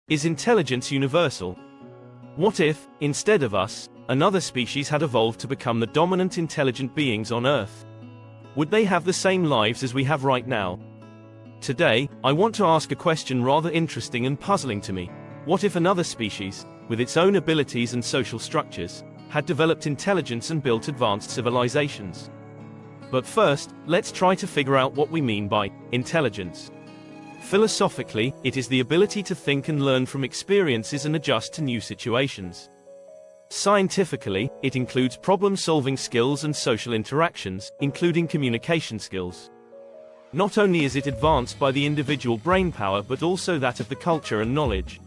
Is intelligence universal? What if, instead of us, another species had evolved to become the dominant intelligent beings on Earth? Would they have the same lives as we have right now? Today, I want to ask a question rather interesting and puzzling to me. What if another species, with its own abilities and social structures, had developed intelligence and built advanced civilizations? But first, let's try to figure out what we mean by intelligence. Philosophically, it is the ability to think and learn from experiences and adjust to new situations. Scientifically, it includes problem-solving skills and social interactions, including communication skills. Not only is it advanced by the individual brain power but also that of the culture and knowledge.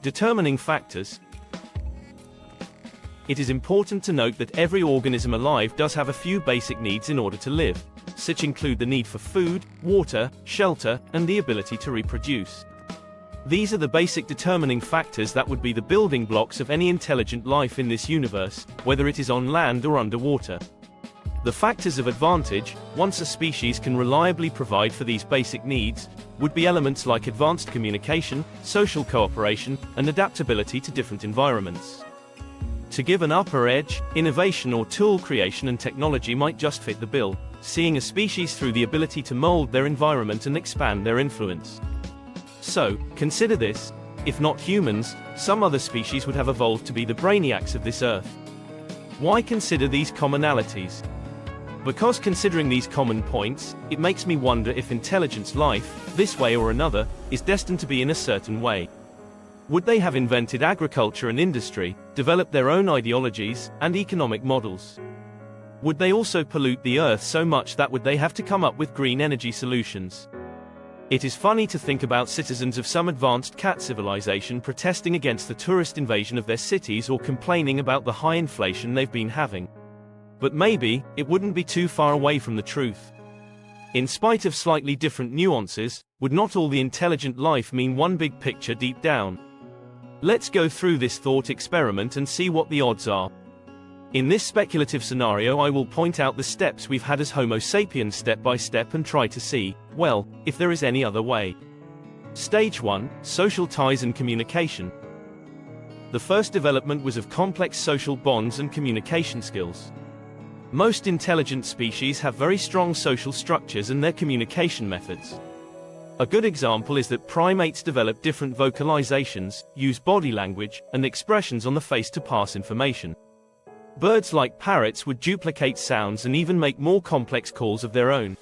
Determining factors. It is important to note that every organism alive does have a few basic needs in order to live, such include the need for food, water, shelter, and the ability to reproduce. These are the basic determining factors that would be the building blocks of any intelligent life in this universe, whether it is on land or underwater. The factors of advantage, once a species can reliably provide for these basic needs, would be elements like advanced communication, social cooperation, and adaptability to different environments. To give an upper edge, innovation or tool creation and technology might just fit the bill, seeing a species through the ability to mold their environment and expand their influence. So, consider this: if not humans, some other species would have evolved to be the brainiacs of this Earth. Why consider these commonalities? Because considering these common points, it makes me wonder if intelligence life, this way or another, is destined to be in a certain way. Would they have invented agriculture and industry, developed their own ideologies, and economic models? Would they also pollute the Earth so much that would they have to come up with green energy solutions? It is funny to think about citizens of some advanced cat civilization protesting against the tourist invasion of their cities or complaining about the high inflation they've been having. But maybe, it wouldn't be too far away from the truth. In spite of slightly different nuances, would not all the intelligent life mean one big picture deep down? Let's go through this thought experiment and see what the odds are. In this speculative scenario, I will point out the steps we've had as Homo sapiens step by step and try to see, well, if there is any other way. Stage 1, Social ties and communication. The first development was of complex social bonds and communication skills. Most intelligent species have very strong social structures and their communication methods. A good example is that primates develop different vocalizations, use body language, and expressions on the face to pass information. Birds like parrots would duplicate sounds and even make more complex calls of their own.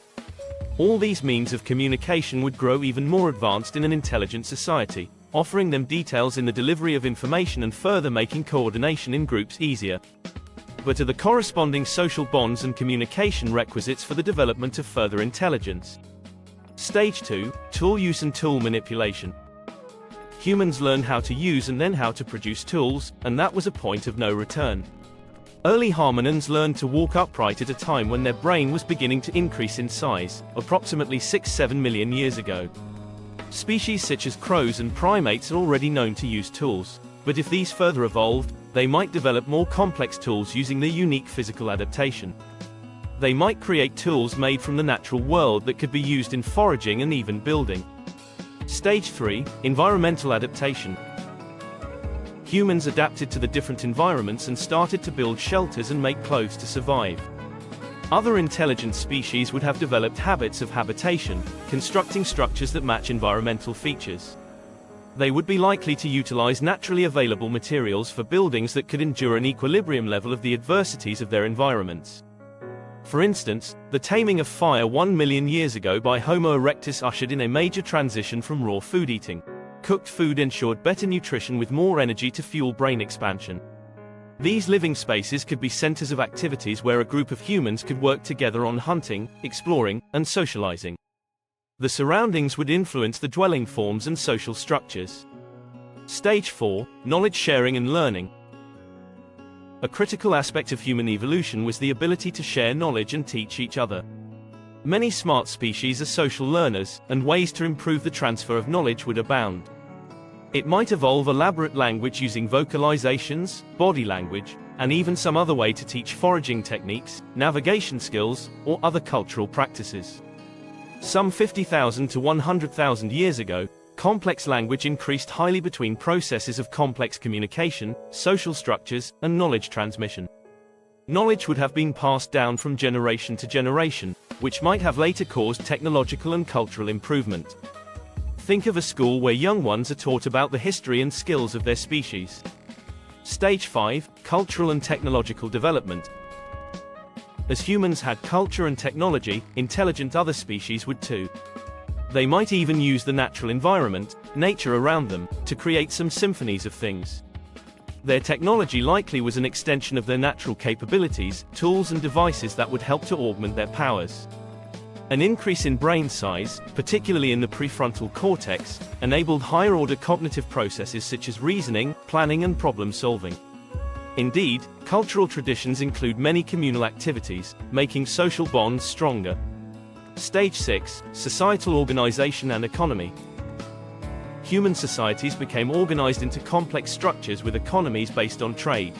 All these means of communication would grow even more advanced in an intelligent society, offering them details in the delivery of information and further making coordination in groups easier. But are the corresponding social bonds and communication requisites for the development of further intelligence? Stage 2, Tool use and tool manipulation. Humans learned how to use and then how to produce tools, and that was a point of no return. Early hominins learned to walk upright at a time when their brain was beginning to increase in size, approximately 6-7 million years ago. Species such as crows and primates are already known to use tools, but if these further evolved, they might develop more complex tools using their unique physical adaptation. They might create tools made from the natural world that could be used in foraging and even building. Stage 3, Environmental adaptation. Humans adapted to the different environments and started to build shelters and make clothes to survive. Other intelligent species would have developed habits of habitation, constructing structures that match environmental features. They would be likely to utilize naturally available materials for buildings that could endure an equilibrium level of the adversities of their environments. For instance, the taming of fire 1 million years ago by Homo erectus ushered in a major transition from raw food eating. Cooked food ensured better nutrition with more energy to fuel brain expansion. These living spaces could be centers of activities where a group of humans could work together on hunting, exploring, and socializing. The surroundings would influence the dwelling forms and social structures. Stage 4, Knowledge sharing and learning. A critical aspect of human evolution was the ability to share knowledge and teach each other. Many smart species are social learners, and ways to improve the transfer of knowledge would abound. It might evolve elaborate language using vocalizations, body language, and even some other way to teach foraging techniques, navigation skills, or other cultural practices. Some 50,000 to 100,000 years ago, complex language increased highly between processes of complex communication, social structures, and knowledge transmission. Knowledge would have been passed down from generation to generation, which might have later caused technological and cultural improvement. Think of a school where young ones are taught about the history and skills of their species. Stage 5, cultural and technological development. As humans had culture and technology, intelligent other species would too. They might even use the natural environment, nature around them, to create some symphonies of things. Their technology likely was an extension of their natural capabilities, tools and devices that would help to augment their powers. An increase in brain size, particularly in the prefrontal cortex, enabled higher-order cognitive processes such as reasoning, planning and problem-solving. Indeed, cultural traditions include many communal activities, making social bonds stronger. Stage 6, societal organization and economy. Human societies became organized into complex structures with economies based on trade.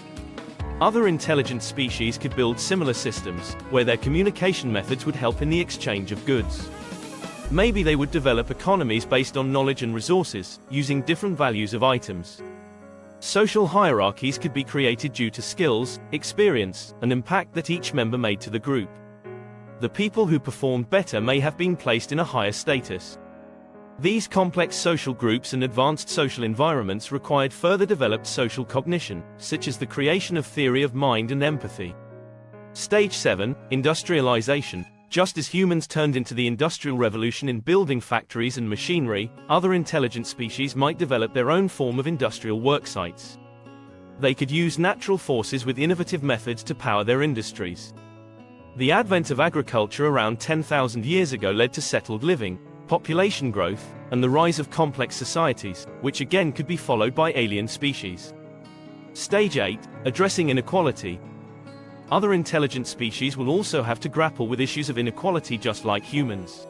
Other intelligent species could build similar systems, where their communication methods would help in the exchange of goods. Maybe they would develop economies based on knowledge and resources, using different values of items. Social hierarchies could be created due to skills, experience, and impact that each member made to the group. The people who performed better may have been placed in a higher status. These complex social groups and advanced social environments required further developed social cognition, such as the creation of theory of mind and empathy. Stage 7, industrialization. Just as humans turned into the Industrial Revolution in building factories and machinery, other intelligent species might develop their own form of industrial worksites. They could use natural forces with innovative methods to power their industries. The advent of agriculture around 10,000 years ago led to settled living, population growth, and the rise of complex societies, which again could be followed by alien species. Stage 8, addressing inequality. Other intelligent species will also have to grapple with issues of inequality just like humans.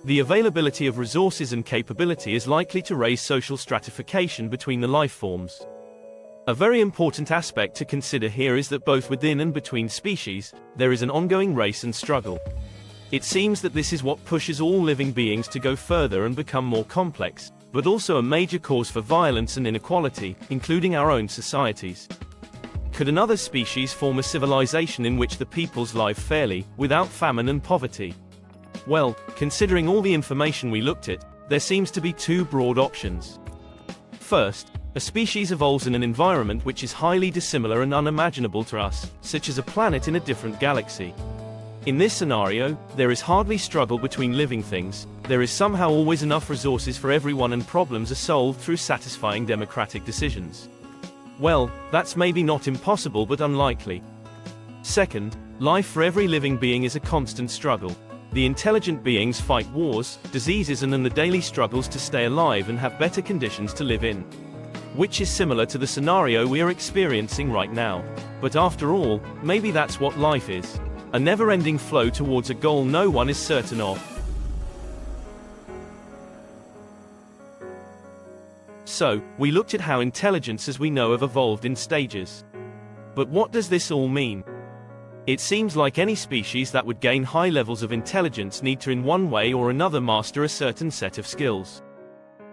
The availability of resources and capability is likely to raise social stratification between the life forms. A very important aspect to consider here is that both within and between species, there is an ongoing race and struggle. It seems that this is what pushes all living beings to go further and become more complex, but also a major cause for violence and inequality, including our own societies. Could another species form a civilization in which the peoples live fairly, without famine and poverty? Well, considering all the information we looked at, there seems to be two broad options. First, a species evolves in an environment which is highly dissimilar and unimaginable to us, such as a planet in a different galaxy. In this scenario, there is hardly struggle between living things, there is somehow always enough resources for everyone and problems are solved through satisfying democratic decisions. Well, that's maybe not impossible but unlikely. Second, life for every living being is a constant struggle. The intelligent beings fight wars, diseases and the daily struggles to stay alive and have better conditions to live in. Which is similar to the scenario we are experiencing right now. But after all, maybe that's what life is. A never-ending flow towards a goal no one is certain of. So, we looked at how intelligence as we know have evolved in stages. But what does this all mean? It seems like any species that would gain high levels of intelligence need to in one way or another master a certain set of skills.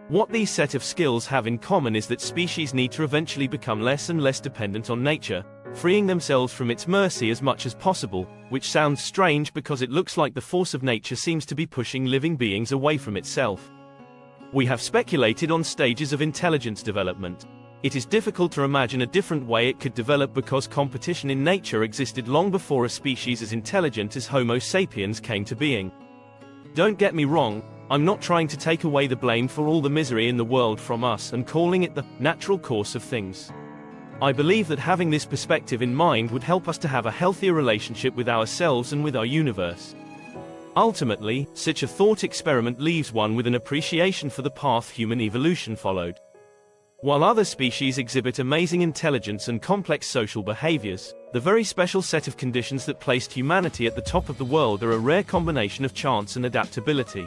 What these set of skills have in common is that species need to eventually become less and less dependent on nature, freeing themselves from its mercy as much as possible, which sounds strange because it looks like the force of nature seems to be pushing living beings away from itself. We have speculated on stages of intelligence development. It is difficult to imagine a different way it could develop because competition in nature existed long before a species as intelligent as Homo sapiens came to being. Don't get me wrong, I'm not trying to take away the blame for all the misery in the world from us and calling it the natural course of things. I believe that having this perspective in mind would help us to have a healthier relationship with ourselves and with our universe. Ultimately, such a thought experiment leaves one with an appreciation for the path human evolution followed. While other species exhibit amazing intelligence and complex social behaviors, the very special set of conditions that placed humanity at the top of the world are a rare combination of chance and adaptability.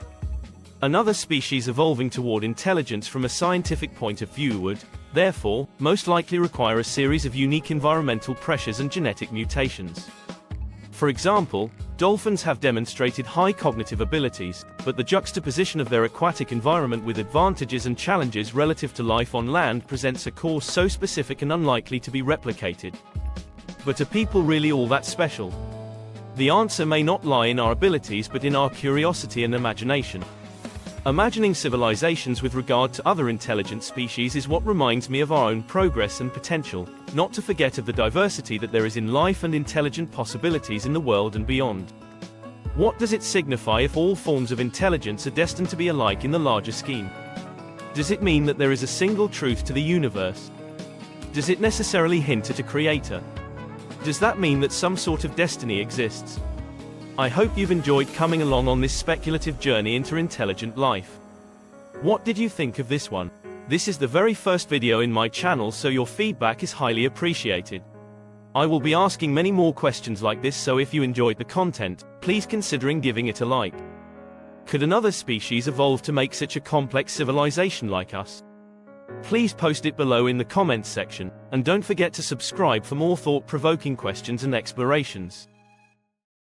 Another species evolving toward intelligence from a scientific point of view would, therefore, most likely require a series of unique environmental pressures and genetic mutations. For example, dolphins have demonstrated high cognitive abilities, but the juxtaposition of their aquatic environment with advantages and challenges relative to life on land presents a course so specific and unlikely to be replicated. But are people really all that special? The answer may not lie in our abilities but in our curiosity and imagination. Imagining civilizations with regard to other intelligent species is what reminds me of our own progress and potential, not to forget of the diversity that there is in life and intelligent possibilities in the world and beyond. What does it signify if all forms of intelligence are destined to be alike in the larger scheme? Does it mean that there is a single truth to the universe? Does it necessarily hint at a creator? Does that mean that some sort of destiny exists? I hope you've enjoyed coming along on this speculative journey into intelligent life. What did you think of this one? This is the very first video in my channel, so your feedback is highly appreciated. I will be asking many more questions like this, so if you enjoyed the content, please consider giving it a like. Could another species evolve to make such a complex civilization like us? Please post it below in the comments section, and don't forget to subscribe for more thought-provoking questions and explorations.